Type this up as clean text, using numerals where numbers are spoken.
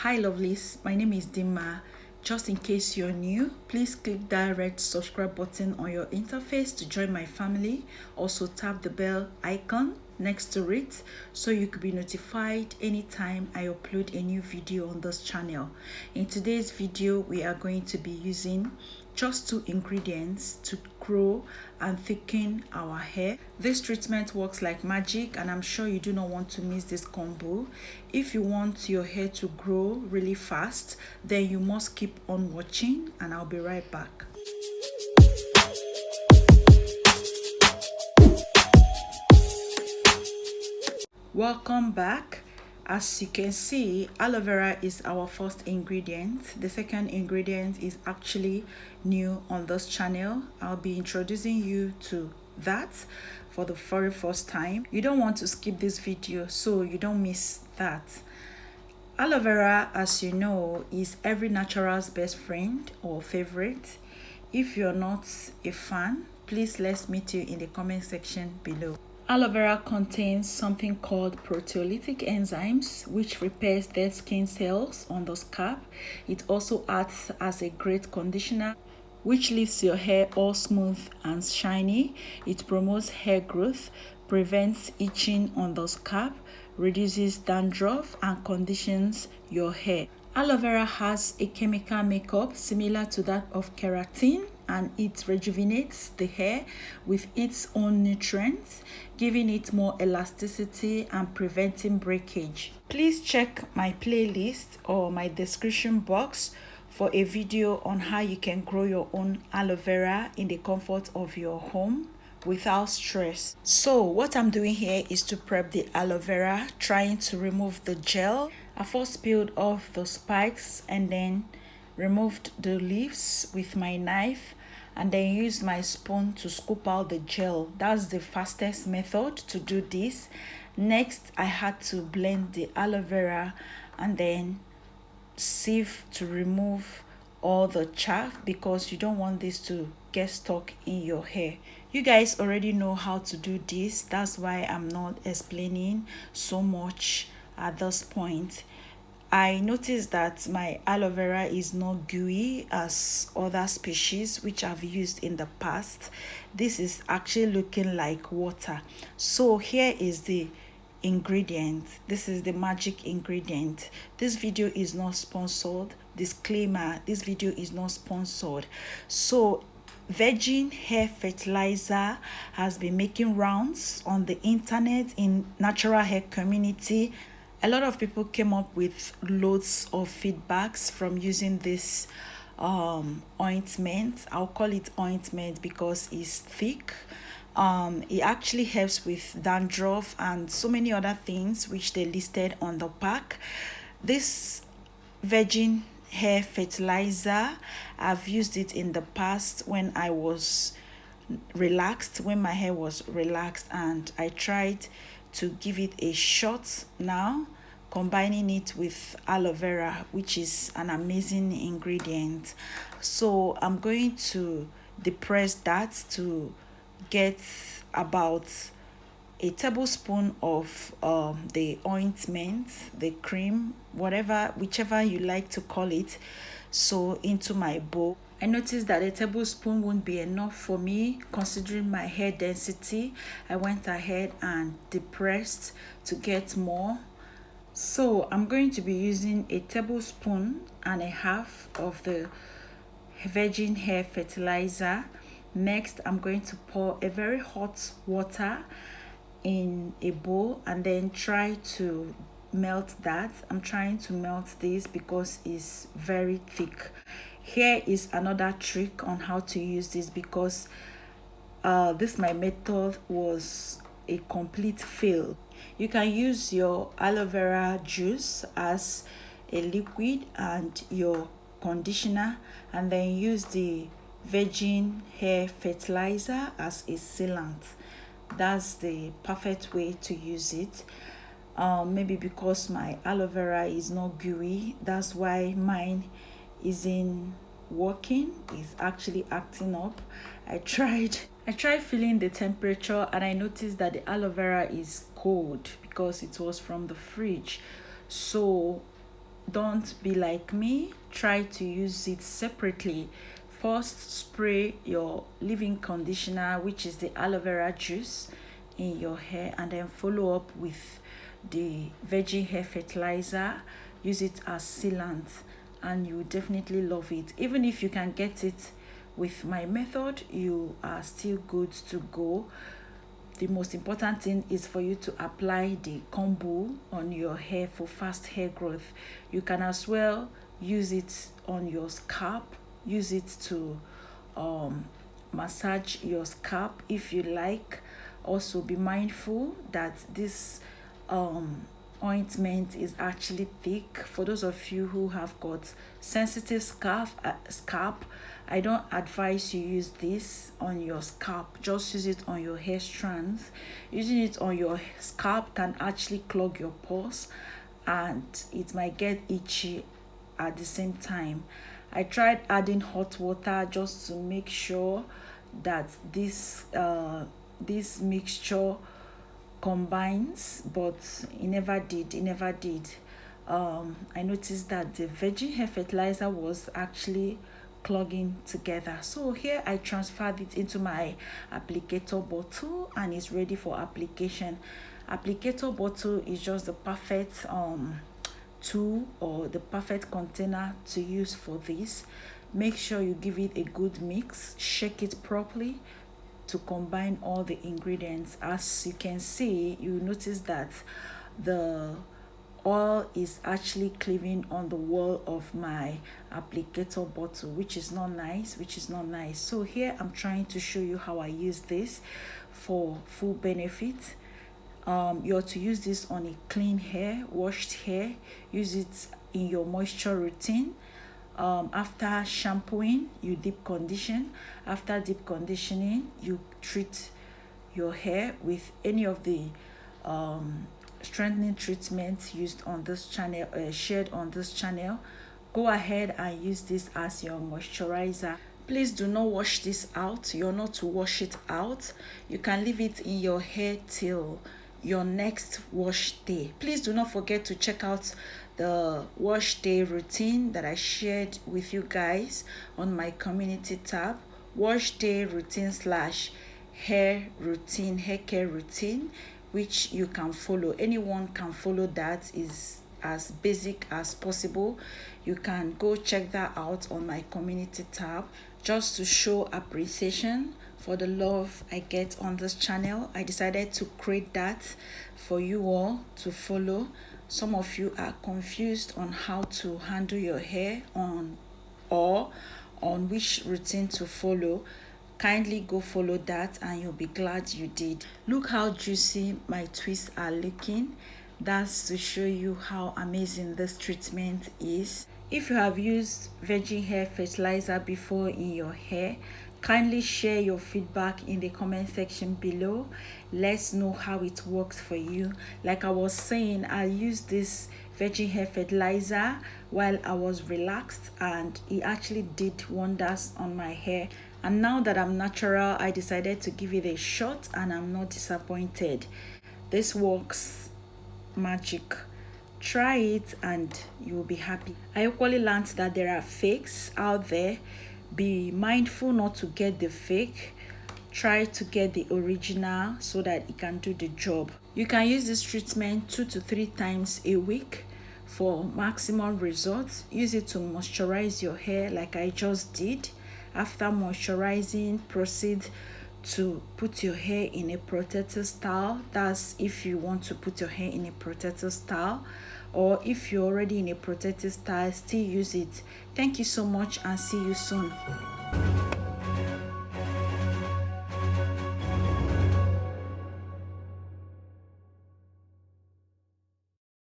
Hi lovelies, my name is Dinma. Just in case you're new, please click that red subscribe button on your interface to join my family. Also tap the bell icon next to it so you could be notified anytime I upload a new video on this channel. In today's video, we are going to be using just 2 ingredients to grow and thicken our hair. This treatment works like magic, and I'm sure you do not want to miss this combo. If you want your hair to grow really fast, then you must keep on watching, and I'll be right back. Welcome back. As you can see, aloe vera is our first ingredient. The second ingredient is actually new on this channel. I'll be introducing you to that for the very first time. You don't want to skip this video so you don't miss that. Aloe vera, as you know, is every natural's best friend or favorite. If you're not a fan, please let's meet you in the comment section below. Aloe vera contains something called proteolytic enzymes, which repairs dead skin cells on the scalp. It also acts as a great conditioner, which leaves your hair all smooth and shiny. It promotes hair growth, prevents itching on the scalp, reduces dandruff, and conditions your hair. Aloe vera has a chemical makeup similar to that of keratin, and it rejuvenates the hair with its own nutrients, giving it more elasticity and preventing breakage. Please check my playlist or my description box for a video on how you can grow your own aloe vera in the comfort of your home without stress. So what I'm doing here is to prep the aloe vera, trying to remove the gel. I first peeled off the spikes and then removed the leaves with my knife, and then used my spoon to scoop out the gel. That's the fastest method to do this. Next, I had to blend the aloe vera and then sieve to remove all the chaff, because you don't want this to get stuck in your hair. You guys already know how to do this. That's why I'm not explaining so much at this point. I noticed that my aloe vera is not gooey as other species which I've used in the past. This is actually looking like water. So here is the ingredient. This is the magic ingredient. This video is not sponsored. Disclaimer, this video is not sponsored. So virgin hair fertilizer has been making rounds on the internet in natural hair community. A lot of people came up with loads of feedbacks from using this ointment. I'll call it ointment because it's thick. It actually helps with dandruff and so many other things which they listed on the pack. This virgin hair fertilizer, I've used it in the past when I was relaxed, when my hair was relaxed, and I tried to give it a shot now, combining it with aloe vera, which is an amazing ingredient. So I'm going to depress that to get about a tablespoon of the ointment, the cream, whichever you like to call it, so into my bowl. I noticed that a tablespoon won't be enough for me considering my hair density. I went ahead and depressed to get more. So I'm going to be using a tablespoon and a half of the virgin hair fertilizer. Next, I'm going to pour a very hot water in a bowl and then try to melt that. I'm trying to melt this because it's very thick. Here is another trick on how to use this, because my method was a complete fail. You can use your aloe vera juice as a liquid and your conditioner, and then use the virgin hair fertilizer as a sealant. That's the perfect way to use it. Maybe because my aloe vera is not gooey, that's why mine isn't working. It's actually acting up. I tried feeling the temperature, and I noticed that the aloe vera is cold because it was from the fridge. So don't be like me, try to use it separately. First, spray your leave-in conditioner, which is the aloe vera juice, in your hair, and then follow up with the virgin hair fertilizer. Use it as sealant and you definitely love it. Even if you can get it with my method, you are still good to go. The most important thing is for you to apply the combo on your hair for fast hair growth. You can as well use it on your scalp, use it to massage your scalp if you like. Also be mindful that this ointment is actually thick. For those of you who have got sensitive scalp, I don't advise you use this on your scalp. Just use it on your hair strands. Using it on your scalp can actually clog your pores and it might get itchy at the same time. I tried adding hot water just to make sure that this mixture combines, but it never did. I noticed that the virgin hair fertilizer was actually clogging together. So here I transferred it into my applicator bottle and it's ready for application. Applicator bottle is just the perfect tool or the perfect container to use for this. Make sure you give it a good mix, shake it properly to combine all the ingredients. As you can see, you notice that the oil is actually cleaving on the wall of my applicator bottle, which is not nice. So here I'm trying to show you how I use this for full benefit. You're to use this on a clean hair, washed hair. Use it in your moisture routine. After shampooing, you deep condition. After deep conditioning, you treat your hair with any of the strengthening treatments used on this channel, shared on this channel. Go ahead and use this as your moisturizer. Please do not wash this out. You're not to wash it out. You can leave it in your hair till your next wash day. Please do not forget to check out the wash day routine that I shared with you guys on my community tab. Wash day routine / hair routine, hair care routine, which you can follow. Anyone can follow that. Is as basic as possible. You can go check that out on my community tab. Just to show appreciation for the love I get on this channel, I decided to create that for you all to follow. Some of you are confused on how to handle your hair or on which routine to follow. Kindly go follow that and you'll be glad you did. Look how juicy my twists are looking. That's to show you how amazing this treatment is. If you have used virgin hair fertilizer before in your hair, kindly share your feedback in the comment section below. Let's know how it works for you. Like I was saying, I used this virgin hair fertilizer while I was relaxed and it actually did wonders on my hair. And now that I'm natural, I decided to give it a shot and I'm not disappointed. This works magic. Try it and you will be happy. I equally learned that there are fakes out there. Be mindful not to get the fake. Try to get the original so that it can do the job. You can use this treatment 2 to 3 times a week for maximum results. Use it to moisturize your hair like I just did. After moisturizing, proceed to put your hair in a protective style. That's if you want to put your hair in a protective style, or if you're already in a protective style, still use it. Thank you so much and see you soon.